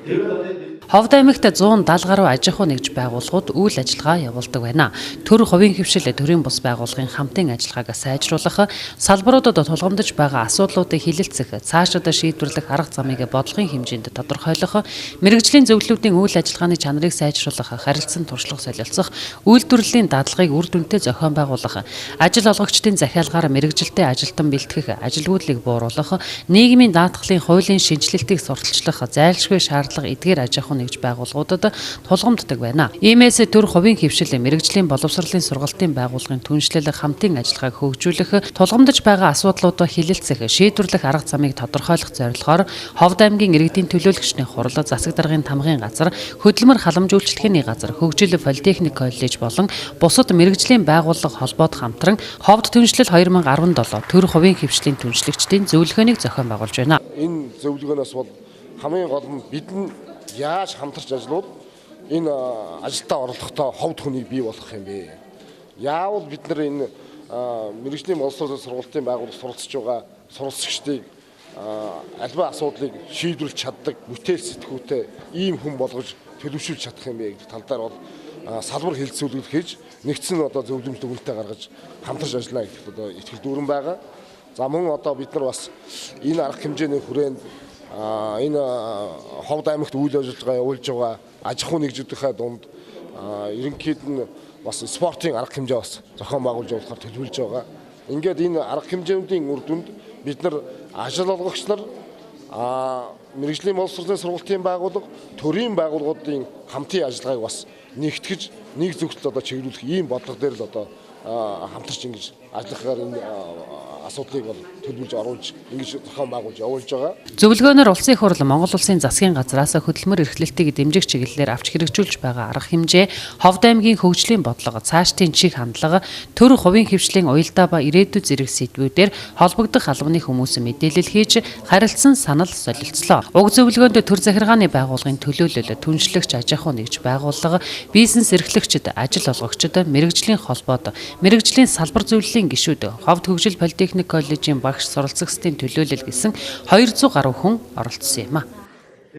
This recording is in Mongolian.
Ховд аймагт 170 гаруй аж ахуй нэгж байгууллагууд үйл ажиллагаа явуулдаг байна. Төр хувийн хөвшил төрийн бус байгууллагын хамтын ажиллагааг сайжруулах, салбаруудад тулгамдж байгаа асуудлуудыг хилэлцэх, цаашид шийдвэрлэх арга замыг бодлогын хэмжээнд тодорхойлох, мэрэгжлийн зөвлөлүүдийн үйл ажиллагааны чанарыг сайжруулах, харилцан туршлага солилцох, үйлдвэрлэлийн дадлагыг үр дүнтэй зохион байгуулах, ажил олгогчдын захиалгаар мэрэгжилтэй ажилтан бэлтгэх, ажилгүйдлийг бууруулах, нийгмийн даатгалын хуулийн шинжилэлтийг сурталчлах, зайлшгүй шаардлага эдгээр аж ахуй нэгж байгууллагуудад тулгамддаг байна. Иймээс төр хувийн хөвшил мэрэгжлийн боловсролын сургалтын байгууллагын түншлэл хамтын ажиллагааг хөгжүүлэх, тулгамдж байгаа асуудлуудаа хилэлцэх, шийдвэрлэх арга замыг тодорхойлох зорилгоор Ховд аймгийн иргэдийн төлөөлөгчдийн хурал, засаг даргын тамгын газар, хөдөлмөр халамжуулалтын газар, хөгжил политехник коллеж болон бусад мэрэгжлийн байгууллага холбоод хамтран Ховд түншлэл 2017 төр хувийн хөвшлийн түншлэгчдийн зөвлөгөөнийг зохион байгуулж байна. Энэ зөвлөгөөнөөс бол хамгийн гол нь бидний яаж хамтарч ажиллавал энэ ажилдаа орлоготой ховд хүнийг бий болгох юм бэ? Яавал бид нар энэ мэрэгжлийн боловсролын сургалтын байгууллага суралцж байгаа суралцагчдыг альва асуудлыг шийдвэрлэж чаддаг бүтээл сэтгүүтэй ийм хүн болгож төлөвшүүлж чадах юм бэ гэдэг тал дээр бол салбар хэлэлцүүлэг хийж нэгдсэн зөвлөмж дүгнэлтээ гаргаж хамтарч ажиллана гэдэгт итгэл дүүрэн байгаа. За мөн бид нар бас энэ арга хэмжээний хүрээнд энэ Ховд аймагт үйл ажиллагаа явуулж байгаа аж ахуй нэгжүүдийнхээ дунд ерөнхийд нь бас спортын арга хэмжээ бас зохион байгуулж явуулахаар төлөвлөж байгаа. Ингээд энэ арга хэмжээний үр дүнд бид нар ажил олгогч нар мэрэгжлийн боловсролын сургалтын байгууллага, төрийн байгууллагуудын хамтын ажиллагааг бас нэгтгэж нэг зөвхөн чиглүүлэх ийм бодлого дээр л хамтарч ингэж ажиллахаар энэ асуудлыг бол төлөвлөж оруулж ингэж зохион байгуулж явуулж байгаа. Зөвлөгөөнөөр улсын их хурл Монгол улсын засгийн газраас хөдөлмөр эрхлэлтийг дэмжих чиглэлээр авч хэрэгжүүлж байгаа арга хэмжээ, Ховд аймгийн хөгжлийн бодлого, цаашдын чиг хандлага, төр хувийн хөвшлийн уялдаа ба ирээдүйд зэрэг сэдвүүдээр холбогдох албаны хүмүүс мэдээлэл хийж харилцсан санал солилцлоо. Уг зөвлөгөөнд төр захиргааны байгууллагын төлөөлөл, түншлэгч аж ахуй нэгж байгууллага, бизнес эрхлэгчид, ажил олгогчид, мэрэгжлийн холбоод, мэрэгжлийн салбар зөвлөлийн гишүүд, Ховд хөгжил политехник коллежийн багш суралцагчдын төлөөлөл гэсэн 200 гаруй хүн оролцсон юм а.